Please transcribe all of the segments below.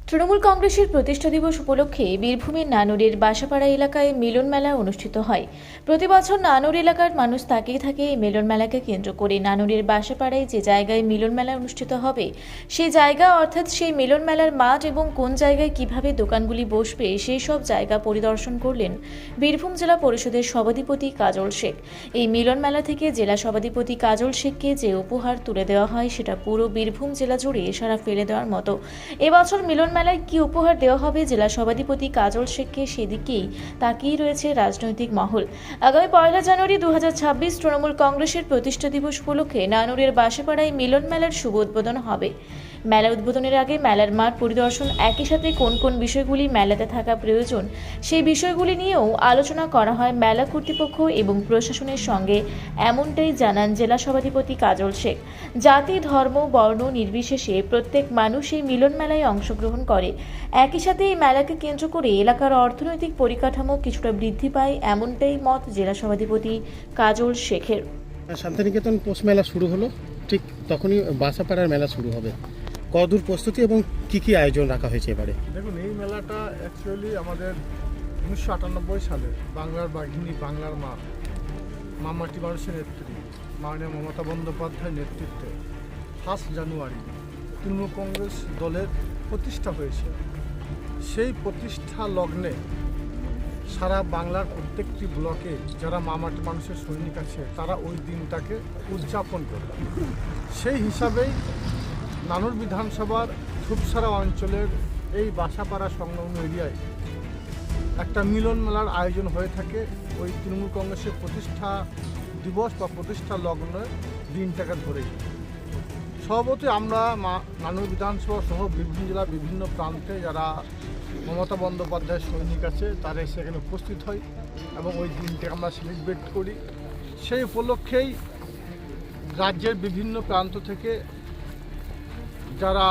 তৃণমূল কংগ্রেসের প্রতিষ্ঠা দিবস উপলক্ষে বীরভূমের নানুরের বাসাপাড়া এলাকায় মিলন মেলা অনুষ্ঠিত হয়। প্রতি বছর নানুর এলাকার মানুষ তাকিয়ে থাকে এই মিলন মেলাকে কেন্দ্র করে। নানুরের বাসাপাড়ায় যে জায়গায় মিলন মেলা অনুষ্ঠিত হবে সেই জায়গা অর্থাৎ সেই মিলন মেলার মাঠ এবং কোন জায়গায় কিভাবে দোকানগুলি বসবে সেই সব জায়গা পরিদর্শন করলেন বীরভূম জেলা পরিষদের সভাধিপতি কাজল শেখ। এই মিলন মেলা থেকে জেলা সভাধিপতি কাজল শেখকে যে উপহার তুলে দেওয়া হয় সেটা পুরো বীরভূম জেলা জুড়ে সারা ফেলে দেওয়ার মতো। এবছর মিলন মেলায় কি উপহার দেওয়া হবে জেলা সভাধিপতি কাজল শেখকে সেদিকেই তাকিয়ে রয়েছে রাজনৈতিক মহল। আগামী 1 জানুয়ারি 2026 তৃণমূল কংগ্রেসের প্রতিষ্ঠা দিবস উপলক্ষে নানুরের বাসাপাড়ায় মিলন মেলার শুভ উদ্বোধন হবে। মেলা উদ্বোধনের আগে মেলার মাঠ পরিদর্শন, একই সাথে কোন কোন বিষয়গুলি মেলাতে থাকা প্রয়োজন সেই বিষয়গুলি নিয়েও আলোচনা করা হয় মেলা কর্তৃপক্ষ এবং প্রশাসনের সঙ্গে, এমনটাই জানান জেলা সভাধিপতি কাজল শেখ। জাতি, ধর্ম, বর্ণ নির্বিশেষে প্রত্যেক মানুষ এই মিলন মেলায় অংশগ্রহণ করে। একই সাথে এই মেলাকে কেন্দ্র করে এলাকার অর্থনৈতিক পরিকাঠামো কিছুটা বৃদ্ধি পায়, এমনটাই মত জেলা সভাধিপতি কাজল শেখের। শান্তিনিকেতন পৌষ মেলা শুরু হলো, ঠিক তখনই বাসাপাড়ার মেলা শুরু হবে। কতদূর প্রস্তুতি এবং কি আয়োজন রাখা হয়েছে এবারে? দেখুন, এই মেলাটা অ্যাকচুয়ালি আমাদের 1998 সালে বাংলার বাঘিনী, বাংলার মা, মামাটি মানুষের নেত্রী মাননীয় মমতা বন্দ্যোপাধ্যায়ের নেতৃত্বে 1 জানুয়ারি তৃণমূল কংগ্রেস দলের প্রতিষ্ঠা হয়েছে। সেই প্রতিষ্ঠা লগ্নে সারা বাংলার প্রত্যেকটি ব্লকে যারা মামাটি মানুষের সৈনিক আছে তারা ওই দিনটাকে উদযাপন করবে। সেই হিসাবেই নানুর বিধানসভার ধূপসারা অঞ্চলের এই বাসাপাড়া সংলগ্ন এরিয়ায় একটা মিলন মেলার আয়োজন হয়ে থাকে ওই তৃণমূল কংগ্রেসের প্রতিষ্ঠা দিবস বা প্রতিষ্ঠা লগ্ন দিনটাকে ধরেই। স্বভাবতই আমরা নানুর বিধানসভা সহ বীরভূম জেলার বিভিন্ন প্রান্তে যারা মমতা বন্দ্যোপাধ্যায়ের সৈনিক আছে তারা সেখানে উপস্থিত হয় এবং ওই দিনটাকে আমরা সেলিব্রেট করি। সেই উপলক্ষেই রাজ্যের বিভিন্ন প্রান্ত থেকে যারা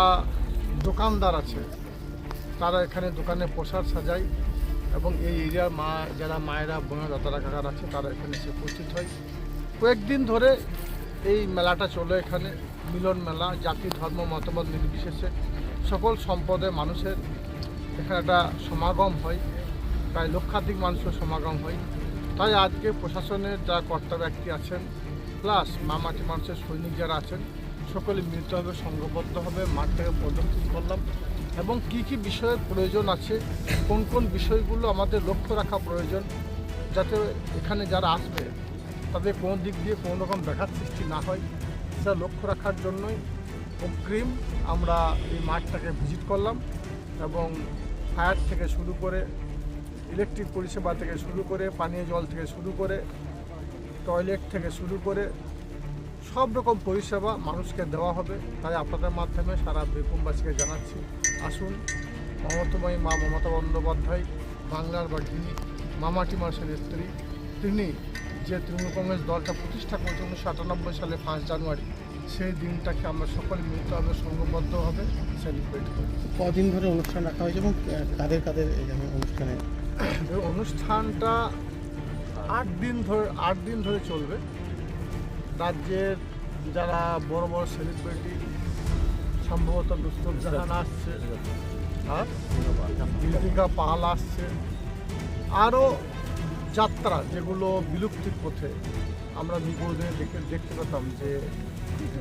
দোকানদার আছে তারা এখানে দোকানে প্রসাদ সাজায় এবং এই এরিয়ার যারা মায়েরা, বোনেরা, দাদারা, কাকারা আছে তারা এখানে এসে উপস্থিত হয়। কয়েকদিন ধরে এই মেলাটা চলে। এখানে মিলন মেলা জাতি, ধর্ম, মতামত নির্বিশেষে সকল সম্প্রদায়ের মানুষের এখানে একটা সমাগম হয়, প্রায় লক্ষাধিক মানুষের সমাগম হয়। তাই আজকে প্রশাসনের যারা কর্তা ব্যক্তি আছেন প্লাস মামাটি মানুষের সৈনিক যারা আছেন সকলে মিলিতভাবে সংঘবদ্ধভাবে মাঠ থেকে পদক্ষেপ করলাম এবং কি বিষয়ের প্রয়োজন আছে, কোন কোন বিষয়গুলো আমাদের লক্ষ্য রাখা প্রয়োজন, যাতে এখানে যারা আসবে তাদের কোনো দিক দিয়ে কোনো রকম ব্যাঘাত সৃষ্টি না হয়, সেটা লক্ষ্য রাখার জন্যই অগ্রিম আমরা এই মাঠটাকে ভিজিট করলাম এবং ফায়ার থেকে শুরু করে ইলেকট্রিক পরিষেবা থেকে শুরু করে পানীয় জল থেকে শুরু করে টয়লেট থেকে শুরু করে সব রকম পরিষেবা মানুষকে দেওয়া হবে। তাই আপনাদের মাধ্যমে সারা বীরভূমবাসীকে জানাচ্ছি, আসুন মমতাময়ী মা মমতা বন্দ্যোপাধ্যায়, বাংলার বাঘিনী, মামাটি মানুষের নেত্রী, তিনি যে তৃণমূল কংগ্রেস দলটা প্রতিষ্ঠা করেছে 1998 সালে 5 জানুয়ারি, সেই দিনটাকে আমরা সকলে মিলিতভাবে সংঘবদ্ধভাবে সেলিব্রেট করি। কদিন ধরে অনুষ্ঠান রাখা হয়েছে এবং কাদের অনুষ্ঠানে? অনুষ্ঠানটা 8 দিন ধরে চলবে। রাজ্যের যারা বড় বড় সেলিব্রিটি, সম্ভবত নুসরত জাহান আসছে, দীপিকা পাল আসছে, আরও যাত্রা যেগুলো বিলুপ্তির পথে আমরা বিগত দিনে দেখতে পেতাম যে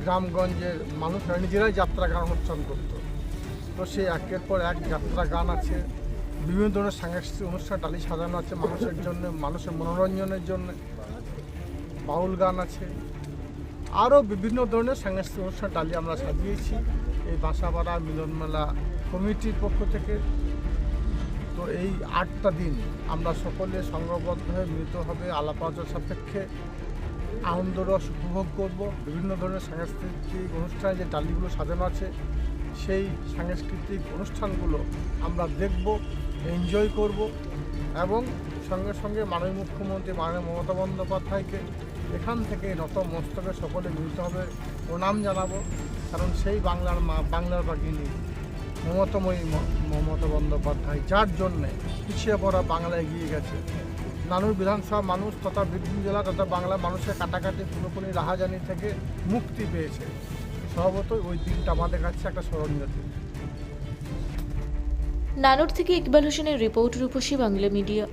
গ্রামগঞ্জের মানুষরা নিজেরাই যাত্রা গান অনুষ্ঠান করত। তো সেই একের পর এক যাত্রা গান আছে, বিভিন্ন ধরনের সাংস্কৃতিক অনুষ্ঠান টালি সাজানো আছে মানুষের জন্য, মানুষের মনোরঞ্জনের জন্য, বাউল গান আছে, আরও বিভিন্ন ধরনের সাংস্কৃতিক অনুষ্ঠান টালি আমরা সাজিয়েছি এই বাসাপাড়া মিলন মেলা কমিটির পক্ষ থেকে। তো এই 8টা দিন আমরা সকলে সংঘবদ্ধ হয়ে মিলিতভাবে আলাপ আলোচনা সাপেক্ষে আনন্দরস উপভোগ করব। বিভিন্ন ধরনের সাংস্কৃতিক অনুষ্ঠানে যে টালিগুলো সাজানো আছে সেই সাংস্কৃতিক অনুষ্ঠানগুলো আমরা দেখব, এনজয় করব এবং সঙ্গে সঙ্গে মাননীয় মুখ্যমন্ত্রী মাননীয় মমতা বন্দ্যোপাধ্যায়কে এখান থেকে নত মস্তকে সকলে মিলিতভাবে প্রণাম জানাবো। কারণ সেই বাংলার মা, বাংলার বাঘিনী মমতাময়ী মমতা বন্দ্যোপাধ্যায় যার জন্যে পিছিয়ে পড়া বাংলা এগিয়ে গেছে, নানুর বিধানসভা মানুষ তথা বীরভূম জেলা তথা বাংলা মানুষের কাটাকাটি পুরোপুরি রাহাজানি থেকে মুক্তি পেয়েছে। স্বভাবতই ওই দিনটা আমাদের কাছে একটা স্মরণীয় দিন। নানুর থেকে ইকবাল হোসেনের রিপোর্ট, রূপসী বাংলা মিডিয়া।